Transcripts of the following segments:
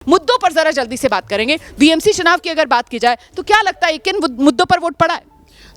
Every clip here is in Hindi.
मुद्दों पर जरा जल्दी से बात करेंगे। बीएमसी चुनाव की अगर बात की जाए तो क्या लगता है किन मुद्दों पर वोट पड़ा है?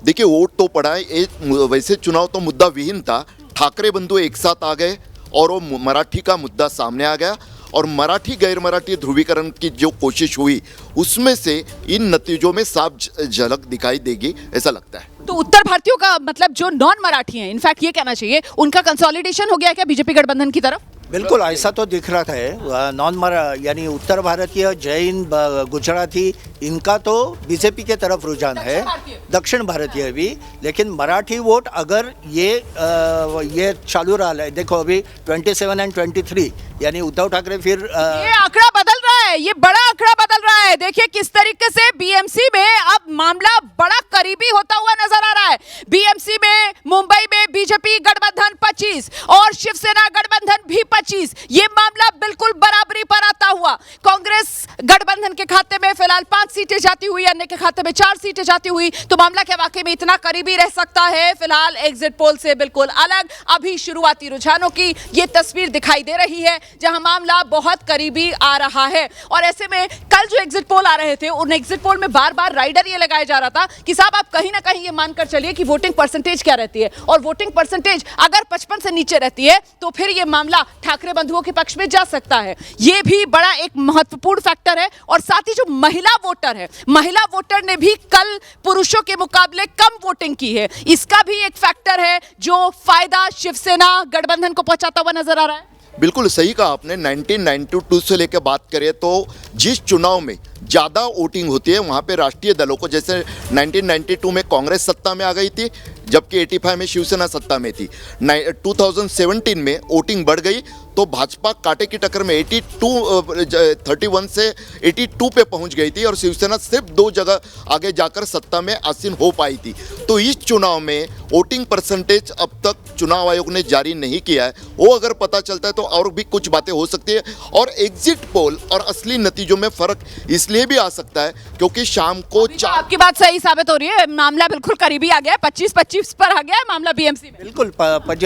देखिए, वोट तो पड़ा है। वैसे चुनाव तो मुद्दा विहीन था। ठाकरे बंधु एक साथ आ गए और वो मराठी का मुद्दा सामने आ गया और मराठी गैर मराठी ध्रुवीकरण की जो कोशिश हुई उसमें से इन नतीजों में साफ झलक दिखाई देगी, ऐसा लगता है। तो उत्तर भारतीयों का मतलब जो नॉन मराठी हैं, इनफैक्ट ये कहना चाहिए उनका कंसोलिडेशन हो गया क्या बीजेपी गठबंधन की तरफ? बिल्कुल ऐसा तो दिख रहा है। यानी उत्तर भारतीय, जैन, गुजराती, इनका तो बीजेपी के तरफ रुझान है, दक्षिण भारतीय भी। लेकिन मराठी वोट अगर ये चालू रहा है, देखो अभी 27 और 23 यानी उद्धव ठाकरे फिर ये आंकड़ा बदल रहा है, ये बड़ा आंकड़ा बदल रहा है। देखिए किस तरीके से बीएमसी में अब मामला बड़ा करीबी होता हुआ नजर आ रहा है। बीएमसी में मुंबई में बीजेपी गठबंधन 25 और शिवसेना गठबंधन भी 25। ये मामला बिल्कुल बराबरी पर आता हुआ। कांग्रेस गठबंधन के खाते में फिलहाल 5 सीटें जाती हुई, अन्य के खाते में 4 सीटें जाती हुई। तो मामला क्या वाकई में इतना करीबी रह सकता है? फिलहाल एग्जिट पोल से बिल्कुल अलग अभी शुरुआती रुझानों की ये तस्वीर दिखाई दे रही है, जहां मामला बहुत करीबी आ रहा है। और ऐसे में कल जो एग्जिट पोल आ रहे थे, उन एग्जिट पोल में बार बार राइडर ये लगाया जा रहा था कि साहब आप कहीं ना कहीं ये मानकर चलिए कि वोटिंग परसेंटेज क्या रहती है, और वोटिंग परसेंटेज अगर 55 से नीचे रहती है तो फिर ये मामला ठाकरे बंधुओं के पक्ष में जा सकता है। ये भी बड़ा एक महत्वपूर्ण फैक्टर है। और साथ ही जो महिला वोटर है, महिला वोटर ने भी कल पुरुषों के मुकाबले कम वोटिंग की है। इसका भी एक फैक्टर है जो फायदा शिवसेना गठबंधन को पहुंचाता हुआ नजर आ रहा है। बिल्कुल सही कहा आपने। 1992 से लेकर बात करें तो जिस चुनाव में ज़्यादा वोटिंग होती है वहाँ पे राष्ट्रीय दलों को, जैसे 1992 में कांग्रेस सत्ता में आ गई थी, जबकि 85 में शिवसेना सत्ता में थी। 2017 में वोटिंग बढ़ गई तो भाजपा कांटे की टक्कर में 31 से 82 पे पहुंच गई थी और शिवसेना सिर्फ 2 जगह आगे जाकर सत्ता में आसीन हो पाई थी। तो इस चुनाव में वोटिंग परसेंटेज अब तक चुनाव आयोग ने जारी नहीं किया है। वो अगर पता चलता है तो और भी कुछ बातें हो सकती है। और एग्जिट पोल और असली नतीजों में फर्क इसलिए भी आ सकता है क्योंकि शाम को आपकी बात सही साबित हो रही है। मामला बिल्कुल करीबी आ गया है, 25-25 पर आ गया है मामला बीएमसी में। बिल्कुल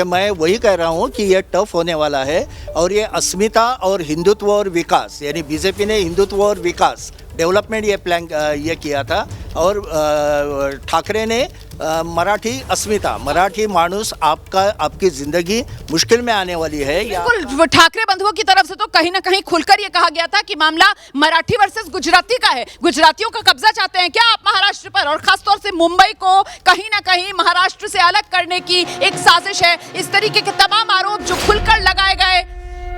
मैं वही कह रहा हूँ कि ये टफ होने वाला है। और ये अस्मिता और हिंदुत्व और विकास, यानी बीजेपी ने हिंदुत्व और विकास डेवलपमेंट ये प्लान ये किया था, और ठाकरे ने मराठी अस्मिता, मराठी मानुस आपकी जिंदगी मुश्किल में आने वाली है। बिल्कुल ठाकरे बंधुओं की तरफ से तो कहीं ना कहीं खुलकर ये कहा गया था कि मामला मराठी वर्सेस गुजराती का है। गुजरातियों का कब्जा चाहते हैं क्या आप महाराष्ट्र पर, और खासतौर से मुंबई को कहीं ना कहीं महाराष्ट्र से अलग करने की एक साजिश है। इस तरीके के तमाम आरोप जो खुलकर लगाए गए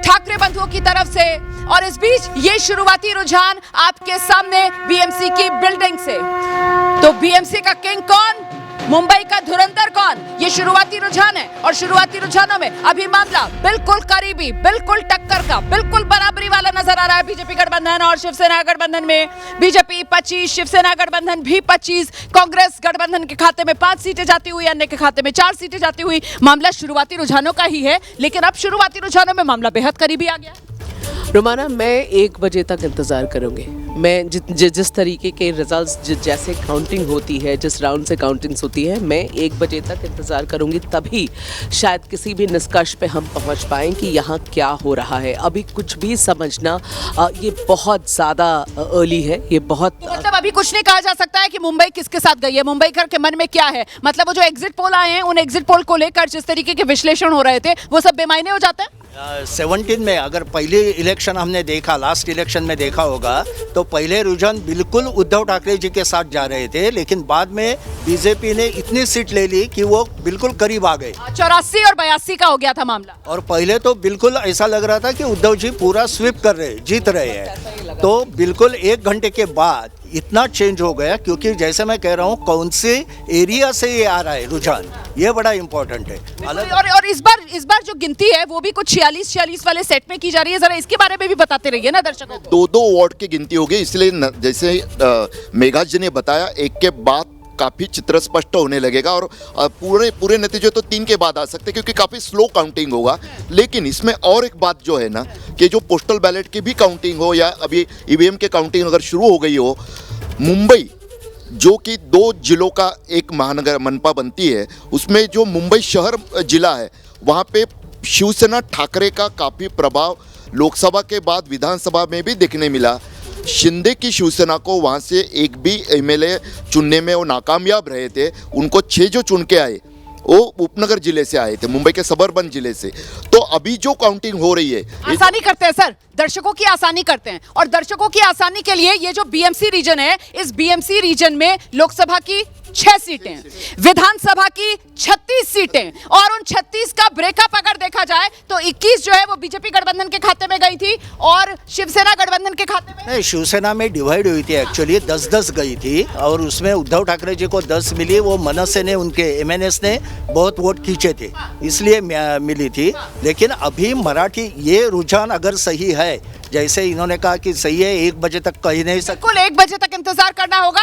ठाकरे बंधुओं की तरफ से। और इस बीच ये शुरुआती रुझान आपके सामने बीएमसी की बिल्डिंग से। तो बीएमसी का किंग कौन, मुंबई का धुरंधर कौन, ये शुरुआती रुझान है। और शुरुआती रुझानों में अभी मामला बिल्कुल करीबी, बिल्कुल टक्कर का, बिल्कुल बराबरी वाला नजर आ रहा है। बीजेपी गठबंधन और शिवसेना गठबंधन में बीजेपी 25, शिवसेना गठबंधन भी 25। कांग्रेस गठबंधन के खाते में 5 सीटें जाती हुई, अन्य के खाते में 4 सीटें जाती हुई। मामला शुरुआती रुझानों का ही है, लेकिन अब शुरुआती रुझानों में मामला बेहद करीबी आ गया। रोमाना, मैं 1 बजे तक इंतज़ार करूँगी। मैं जिस तरीके के रिजल्ट्स जैसे काउंटिंग होती है, जिस राउंड से काउंटिंग्स होती है, मैं 1 बजे तक इंतज़ार करूँगी। तभी शायद किसी भी निष्कर्ष पे हम पहुँच पाएँ कि यहाँ क्या हो रहा है। अभी कुछ भी समझना ये बहुत ज़्यादा अर्ली है। ये बहुत मतलब अभी कुछ नहीं कहा जा सकता है कि मुंबई किसके साथ गई है, मुंबई के मन में क्या है। मतलब वो जो एग्जिट पोल आए हैं, उन एग्जिट पोल को लेकर जिस तरीके के विश्लेषण हो रहे थे वो सब बेमायने हो जाते हैं। 17 में अगर पहले इलेक्शन हमने देखा, लास्ट इलेक्शन में देखा होगा, तो पहले रुझान बिल्कुल उद्धव ठाकरे जी के साथ जा रहे थे, लेकिन बाद में बीजेपी ने इतनी सीट ले ली कि वो बिल्कुल करीब आ गए। 84 और 82 का हो गया था मामला। और पहले तो बिल्कुल ऐसा लग रहा था कि उद्धव जी पूरा स्वीप कर रहे, जीत रहे हैं। तो बिल्कुल 1 घंटे के बाद इतना चेंज हो गया, क्योंकि जैसे मैं कह रहा हूँ कौन से एरिया से ये आ रहा है रुझान, ये बड़ा इंपॉर्टेंट है। और इस बार जो गिनती है वो भी कुछ 46 वाले सेट में की जा रही है। जरा इसके बारे में भी बताते रहिए ना दर्शकों को। 2 वार्ड की गिनती होगी, इसलिए जैसे मेघा जी ने बताया, एक के बाद काफ़ी चित्र स्पष्ट होने लगेगा। और पूरे नतीजे तो 3 के बाद आ सकते हैं क्योंकि काफ़ी स्लो काउंटिंग होगा। लेकिन इसमें और एक बात जो है ना कि जो पोस्टल बैलेट की भी काउंटिंग हो या अभी ईवीएम की काउंटिंग अगर शुरू हो गई हो, मुंबई जो कि 2 जिलों का एक महानगर मनपा बनती है, उसमें जो मुंबई शहर जिला है वहाँ पे शिवसेना ठाकरे का काफ़ी प्रभाव लोकसभा के बाद विधानसभा में भी देखने मिला। शिंदे की शिवसेना को वहाँ से एक भी एमएलए चुनने में वो नाकामयाब रहे थे। उनको 6 जो चुन के आए वो उपनगर जिले से आए थे, मुंबई के सबर्बन जिले से। तो अभी जो काउंटिंग हो रही है, आसानी करते हैं सर, दर्शकों की आसानी करते हैं, और दर्शकों की आसानी के लिए ये जो बीएमसी रीजन है, इस बीएमसी रीजन में लोकसभा की 6 सीटें, विधानसभा की 36 सीटें, और उन 36 का ब्रेकअप अगर देखा जाए तो 21 जो है वो बीजेपी गठबंधन के खाते में गई थी और शिवसेना गठबंधन के खाते में नहीं, शिवसेना में डिवाइड हुई थी एक्चुअली, 10-10 गई थी और उसमें उद्धव ठाकरे जी को 10 मिली। वो मनसे ने, उनके एमएनएस ने बहुत वोट खींचे थे, इसलिए मिली थी। लेकिन अभी मराठी ये रुझान अगर सही है, जैसे इन्होंने कहा कि सही है, 1 बजे तक कही नहीं सकते। बिल्कुल 1 बजे तक इंतजार करना होगा।